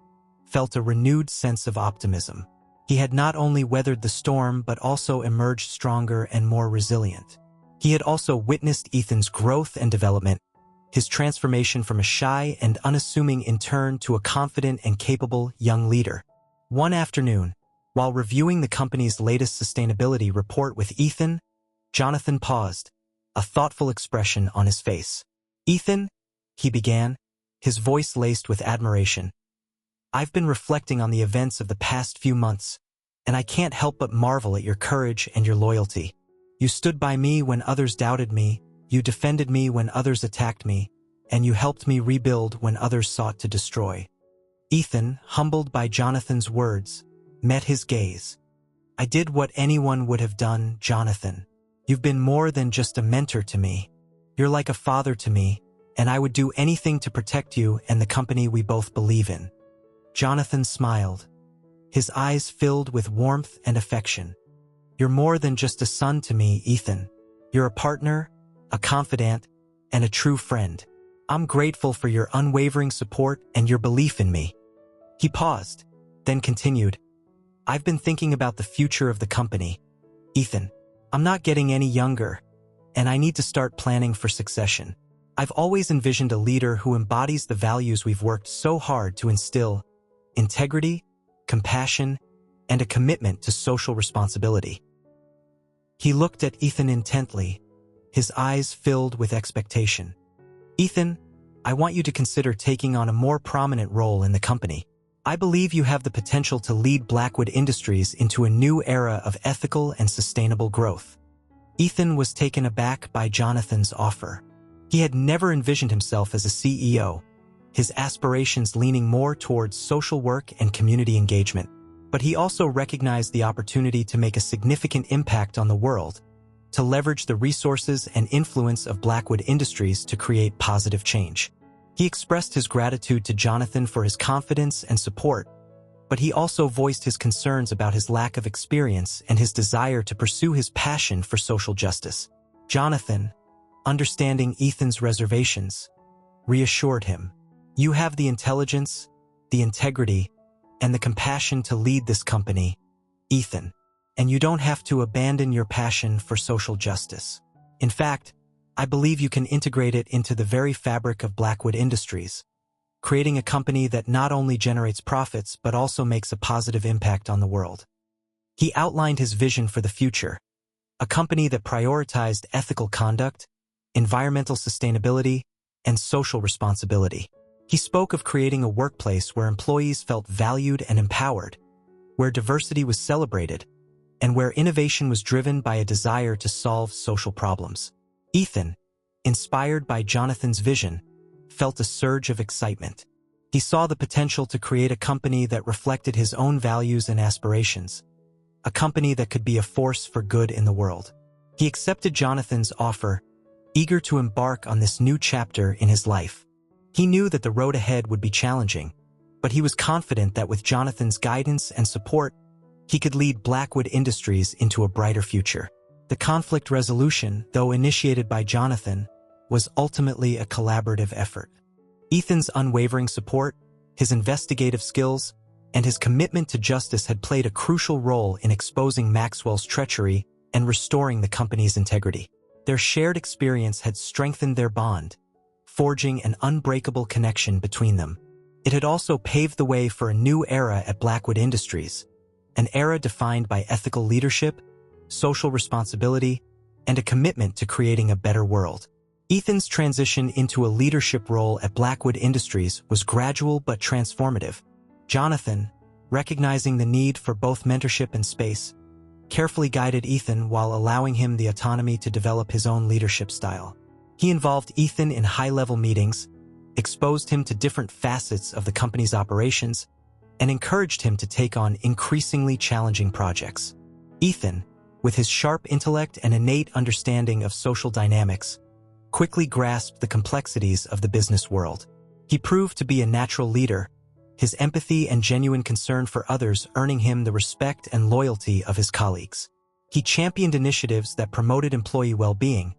Speaker 1: felt a renewed sense of optimism. He had not only weathered the storm but also emerged stronger and more resilient. He had also witnessed Ethan's growth and development, his transformation from a shy and unassuming intern to a confident and capable young leader. One afternoon, while reviewing the company's latest sustainability report with Ethan, Jonathan paused, a thoughtful expression on his face. "Ethan," he began, his voice laced with admiration, "I've been reflecting on the events of the past few months, and I can't help but marvel at your courage and your loyalty. You stood by me when others doubted me, you defended me when others attacked me, and you helped me rebuild when others sought to destroy." Ethan, humbled by Jonathan's words, met his gaze. "I did what anyone would have done, Jonathan. You've been more than just a mentor to me. You're like a father to me, and I would do anything to protect you and the company we both believe in." Jonathan smiled, his eyes filled with warmth and affection. "You're more than just a son to me, Ethan. You're a partner, a confidant, and a true friend. I'm grateful for your unwavering support and your belief in me." He paused, then continued, "I've been thinking about the future of the company. Ethan, I'm not getting any younger, and I need to start planning for succession. I've always envisioned a leader who embodies the values we've worked so hard to instill: integrity, compassion, and a commitment to social responsibility." He looked at Ethan intently, his eyes filled with expectation. "Ethan, I want you to consider taking on a more prominent role in the company. I believe you have the potential to lead Blackwood Industries into a new era of ethical and sustainable growth." Ethan was taken aback by Jonathan's offer. He had never envisioned himself as a CEO, his aspirations leaning more towards social work and community engagement. But he also recognized the opportunity to make a significant impact on the world, to leverage the resources and influence of Blackwood Industries to create positive change. He expressed his gratitude to Jonathan for his confidence and support, but he also voiced his concerns about his lack of experience and his desire to pursue his passion for social justice. Jonathan, understanding Ethan's reservations, reassured him, "You have the intelligence, the integrity, and the compassion to lead this company, Ethan, and you don't have to abandon your passion for social justice. In fact, I believe you can integrate it into the very fabric of Blackwood Industries, creating a company that not only generates profits but also makes a positive impact on the world." He outlined his vision for the future, a company that prioritized ethical conduct, environmental sustainability, and social responsibility. He spoke of creating a workplace where employees felt valued and empowered, where diversity was celebrated, and where innovation was driven by a desire to solve social problems. Ethan, inspired by Jonathan's vision, felt a surge of excitement. He saw the potential to create a company that reflected his own values and aspirations, a company that could be a force for good in the world. He accepted Jonathan's offer, eager to embark on this new chapter in his life. He knew that the road ahead would be challenging, but he was confident that with Jonathan's guidance and support, he could lead Blackwood Industries into a brighter future. The conflict resolution, though initiated by Jonathan, was ultimately a collaborative effort. Ethan's unwavering support, his investigative skills, and his commitment to justice had played a crucial role in exposing Maxwell's treachery and restoring the company's integrity. Their shared experience had strengthened their bond, forging an unbreakable connection between them. It had also paved the way for a new era at Blackwood Industries, an era defined by ethical leadership, social responsibility, and a commitment to creating a better world. Ethan's transition into a leadership role at Blackwood Industries was gradual but transformative. Jonathan, recognizing the need for both mentorship and space, carefully guided Ethan while allowing him the autonomy to develop his own leadership style. He involved Ethan in high-level meetings, exposed him to different facets of the company's operations, and encouraged him to take on increasingly challenging projects. Ethan, with his sharp intellect and innate understanding of social dynamics, quickly grasped the complexities of the business world. He proved to be a natural leader, his empathy and genuine concern for others earning him the respect and loyalty of his colleagues. He championed initiatives that promoted employee well-being,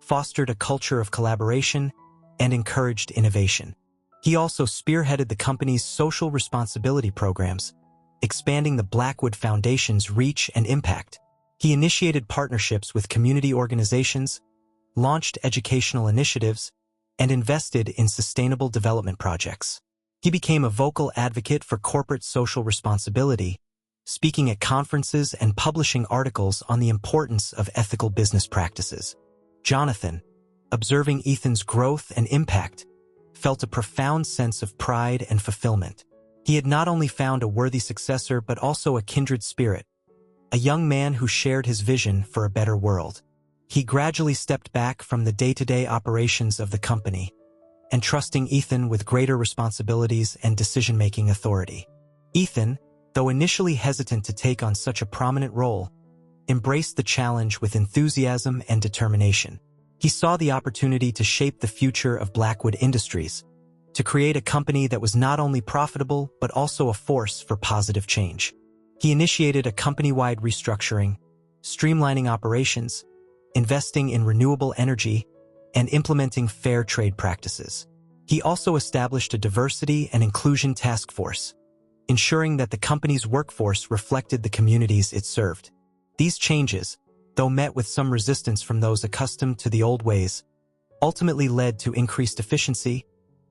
Speaker 1: fostered a culture of collaboration, and encouraged innovation. He also spearheaded the company's social responsibility programs, expanding the Blackwood Foundation's reach and impact. He initiated partnerships with community organizations, launched educational initiatives, and invested in sustainable development projects. He became a vocal advocate for corporate social responsibility, speaking at conferences and publishing articles on the importance of ethical business practices. Jonathan, observing Ethan's growth and impact, felt a profound sense of pride and fulfillment. He had not only found a worthy successor but also a kindred spirit, a young man who shared his vision for a better world. He gradually stepped back from the day-to-day operations of the company, entrusting Ethan with greater responsibilities and decision-making authority. Ethan, though initially hesitant to take on such a prominent role, embraced the challenge with enthusiasm and determination. He saw the opportunity to shape the future of Blackwood Industries, to create a company that was not only profitable but also a force for positive change. He initiated a company-wide restructuring, streamlining operations, investing in renewable energy, and implementing fair trade practices. He also established a diversity and inclusion task force, ensuring that the company's workforce reflected the communities it served. These changes, though met with some resistance from those accustomed to the old ways, ultimately led to increased efficiency,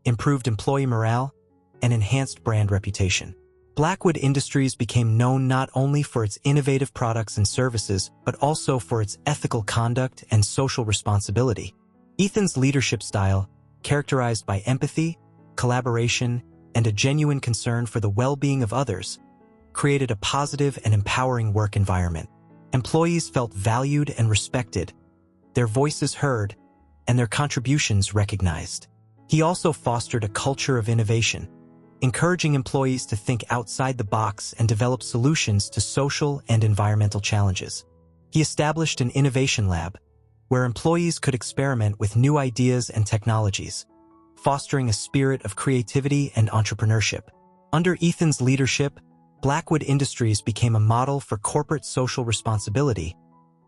Speaker 1: improved employee morale, and enhanced brand reputation. Blackwood Industries became known not only for its innovative products and services, but also for its ethical conduct and social responsibility. Ethan's leadership style, characterized by empathy, collaboration, and a genuine concern for the well-being of others, created a positive and empowering work environment. Employees felt valued and respected, their voices heard, and their contributions recognized. He also fostered a culture of innovation, encouraging employees to think outside the box and develop solutions to social and environmental challenges. He established an innovation lab, where employees could experiment with new ideas and technologies, fostering a spirit of creativity and entrepreneurship. Under Ethan's leadership, Blackwood Industries became a model for corporate social responsibility,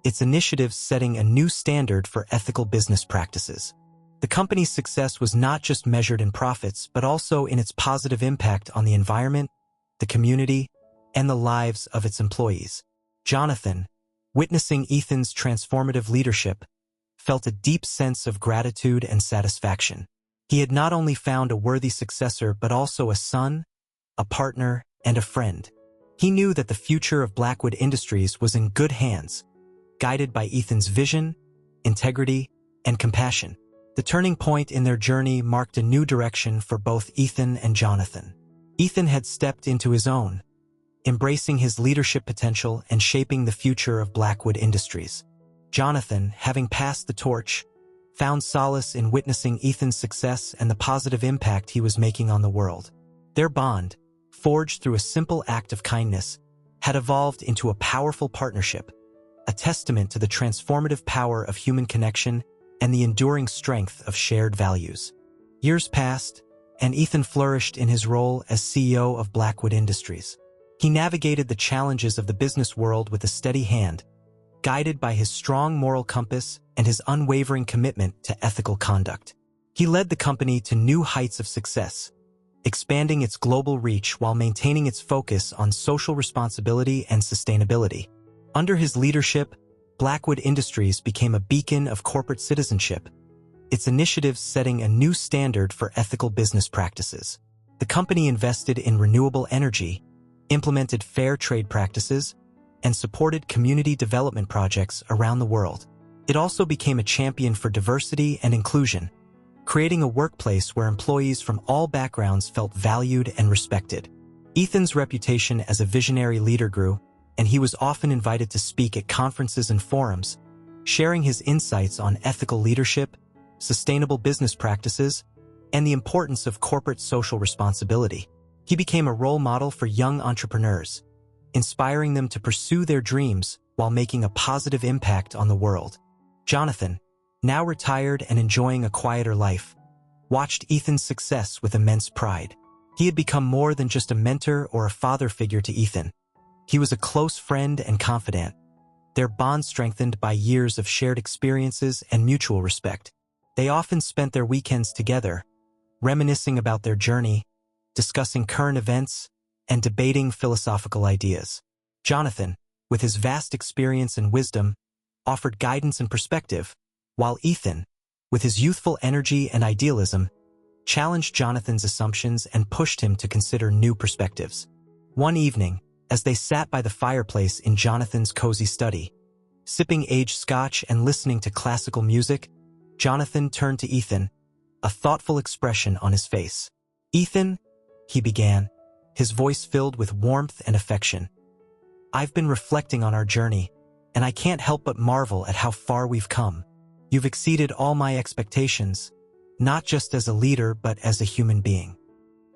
Speaker 1: its initiatives setting a new standard for ethical business practices. The company's success was not just measured in profits, but also in its positive impact on the environment, the community, and the lives of its employees. Jonathan, witnessing Ethan's transformative leadership, felt a deep sense of gratitude and satisfaction. He had not only found a worthy successor, but also a son, a partner, and a friend. He knew that the future of Blackwood Industries was in good hands, guided by Ethan's vision, integrity, and compassion. The turning point in their journey marked a new direction for both Ethan and Jonathan. Ethan had stepped into his own, embracing his leadership potential and shaping the future of Blackwood Industries. Jonathan, having passed the torch, found solace in witnessing Ethan's success and the positive impact he was making on the world. Their bond, forged through a simple act of kindness, had evolved into a powerful partnership, a testament to the transformative power of human connection and the enduring strength of shared values. Years passed, and Ethan flourished in his role as CEO of Blackwood Industries. He navigated the challenges of the business world with a steady hand, guided by his strong moral compass and his unwavering commitment to ethical conduct. He led the company to new heights of success, expanding its global reach while maintaining its focus on social responsibility and sustainability. Under his leadership, Blackwood Industries became a beacon of corporate citizenship, its initiatives setting a new standard for ethical business practices. The company invested in renewable energy, implemented fair trade practices, and supported community development projects around the world. It also became a champion for diversity and inclusion, creating a workplace where employees from all backgrounds felt valued and respected. Ethan's reputation as a visionary leader grew, and he was often invited to speak at conferences and forums, sharing his insights on ethical leadership, sustainable business practices, and the importance of corporate social responsibility. He became a role model for young entrepreneurs, inspiring them to pursue their dreams while making a positive impact on the world. Jonathan, now retired and enjoying a quieter life, watched Ethan's success with immense pride. He had become more than just a mentor or a father figure to Ethan. He was a close friend and confidant, their bond strengthened by years of shared experiences and mutual respect. They often spent their weekends together, reminiscing about their journey, discussing current events, and debating philosophical ideas. Jonathan, with his vast experience and wisdom, offered guidance and perspective, while Ethan, with his youthful energy and idealism, challenged Jonathan's assumptions and pushed him to consider new perspectives. One evening, as they sat by the fireplace in Jonathan's cozy study, sipping aged scotch and listening to classical music, Jonathan turned to Ethan, a thoughtful expression on his face. "Ethan," he began, his voice filled with warmth and affection, "I've been reflecting on our journey, and I can't help but marvel at how far we've come. You've exceeded all my expectations, not just as a leader but as a human being."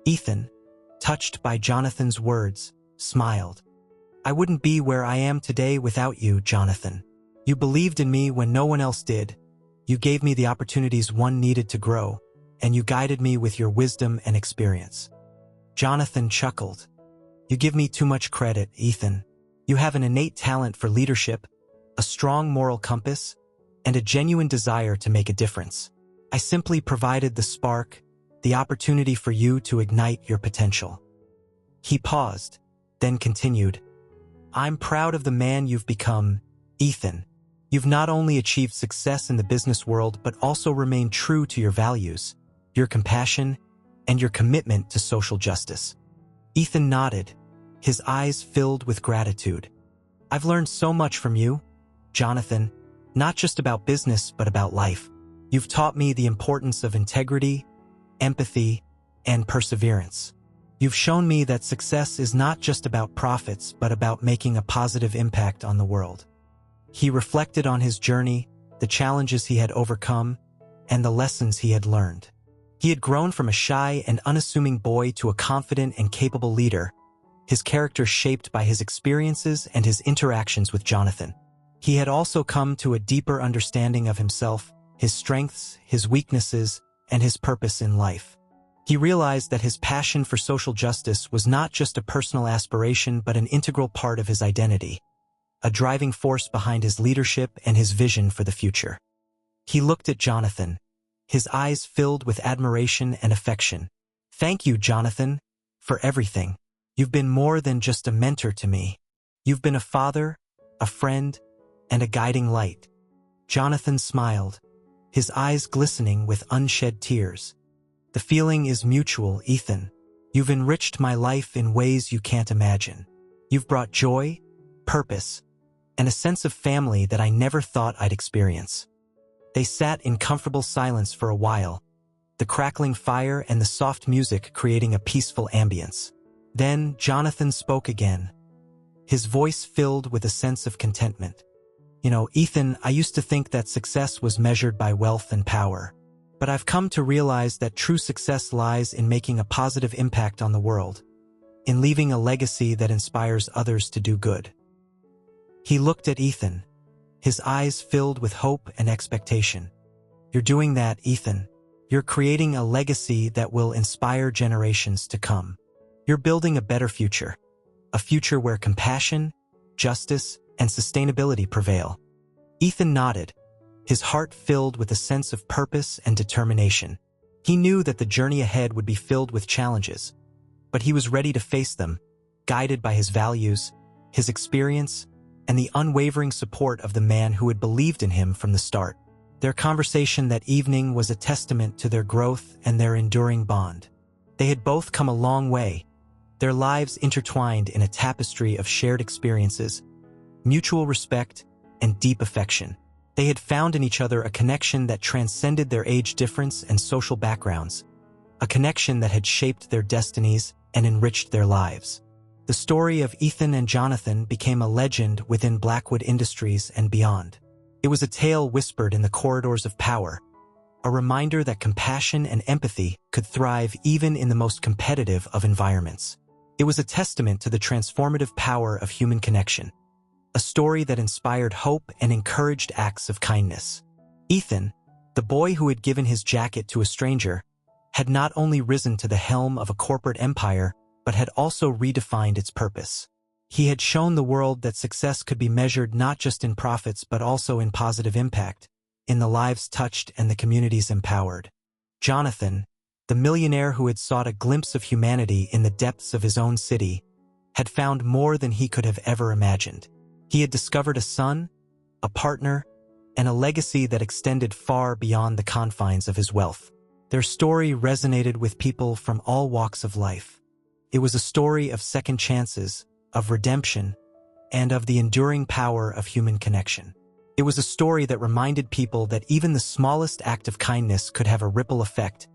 Speaker 1: Ethan, touched by Jonathan's words, smiled. "I wouldn't be where I am today without you, Jonathan. You believed in me when no one else did. You gave me the opportunities one needed to grow, and you guided me with your wisdom and experience." Jonathan chuckled. "You give me too much credit, Ethan. You have an innate talent for leadership, a strong moral compass, and a genuine desire to make a difference. I simply provided the spark, the opportunity for you to ignite your potential." He paused, then continued, "I'm proud of the man you've become, Ethan. You've not only achieved success in the business world but also remained true to your values, your compassion, and your commitment to social justice." Ethan nodded, his eyes filled with gratitude. "I've learned so much from you, Jonathan, not just about business but about life. You've taught me the importance of integrity, empathy, and perseverance. You've shown me that success is not just about profits but about making a positive impact on the world." He reflected on his journey, the challenges he had overcome, and the lessons he had learned. He had grown from a shy and unassuming boy to a confident and capable leader, his character shaped by his experiences and his interactions with Jonathan. He had also come to a deeper understanding of himself, his strengths, his weaknesses, and his purpose in life. He realized that his passion for social justice was not just a personal aspiration but an integral part of his identity, a driving force behind his leadership and his vision for the future. He looked at Jonathan, his eyes filled with admiration and affection. "Thank you, Jonathan, for everything. You've been more than just a mentor to me. You've been a father, a friend, and a guiding light." Jonathan smiled, his eyes glistening with unshed tears. "The feeling is mutual, Ethan. You've enriched my life in ways you can't imagine. You've brought joy, purpose, and a sense of family that I never thought I'd experience." They sat in comfortable silence for a while, the crackling fire and the soft music creating a peaceful ambience. Then Jonathan spoke again, his voice filled with a sense of contentment. "You know, Ethan, I used to think that success was measured by wealth and power. But I've come to realize that true success lies in making a positive impact on the world, in leaving a legacy that inspires others to do good." He looked at Ethan, his eyes filled with hope and expectation. "You're doing that, Ethan. You're creating a legacy that will inspire generations to come. You're building a better future, a future where compassion, justice, and sustainability prevail." Ethan nodded, his heart filled with a sense of purpose and determination. He knew that the journey ahead would be filled with challenges, but he was ready to face them, guided by his values, his experience, and the unwavering support of the man who had believed in him from the start. Their conversation that evening was a testament to their growth and their enduring bond. They had both come a long way, their lives intertwined in a tapestry of shared experiences, mutual respect, and deep affection. They had found in each other a connection that transcended their age difference and social backgrounds, a connection that had shaped their destinies and enriched their lives. The story of Ethan and Jonathan became a legend within Blackwood Industries and beyond. It was a tale whispered in the corridors of power, a reminder that compassion and empathy could thrive even in the most competitive of environments. It was a testament to the transformative power of human connection, a story that inspired hope and encouraged acts of kindness. Ethan, the boy who had given his jacket to a stranger, had not only risen to the helm of a corporate empire, but had also redefined its purpose. He had shown the world that success could be measured not just in profits but also in positive impact, in the lives touched and the communities empowered. Jonathan, the millionaire who had sought a glimpse of humanity in the depths of his own city, had found more than he could have ever imagined. He had discovered a son, a partner, and a legacy that extended far beyond the confines of his wealth. Their story resonated with people from all walks of life. It was a story of second chances, of redemption, and of the enduring power of human connection. It was a story that reminded people that even the smallest act of kindness could have a ripple effect,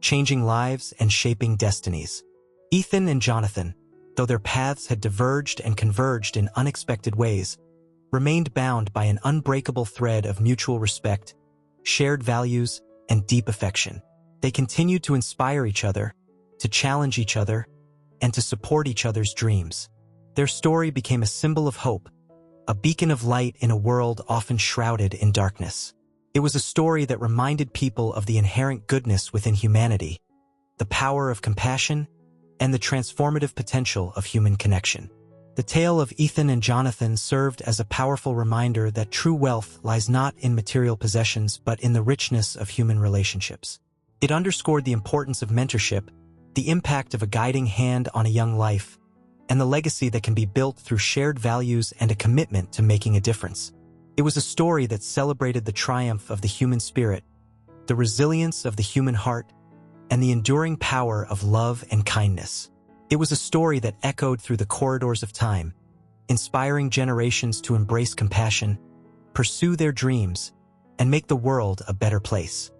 Speaker 1: changing lives and shaping destinies. Ethan and Jonathan, though their paths had diverged and converged in unexpected ways, remained bound by an unbreakable thread of mutual respect, shared values, and deep affection. They continued to inspire each other, to challenge each other, and to support each other's dreams. Their story became a symbol of hope, a beacon of light in a world often shrouded in darkness. It was a story that reminded people of the inherent goodness within humanity, the power of compassion, and the transformative potential of human connection. The tale of Ethan and Jonathan served as a powerful reminder that true wealth lies not in material possessions but in the richness of human relationships. It underscored the importance of mentorship, the impact of a guiding hand on a young life, and the legacy that can be built through shared values and a commitment to making a difference. It was a story that celebrated the triumph of the human spirit, the resilience of the human heart, and the enduring power of love and kindness. It was a story that echoed through the corridors of time, inspiring generations to embrace compassion, pursue their dreams, and make the world a better place.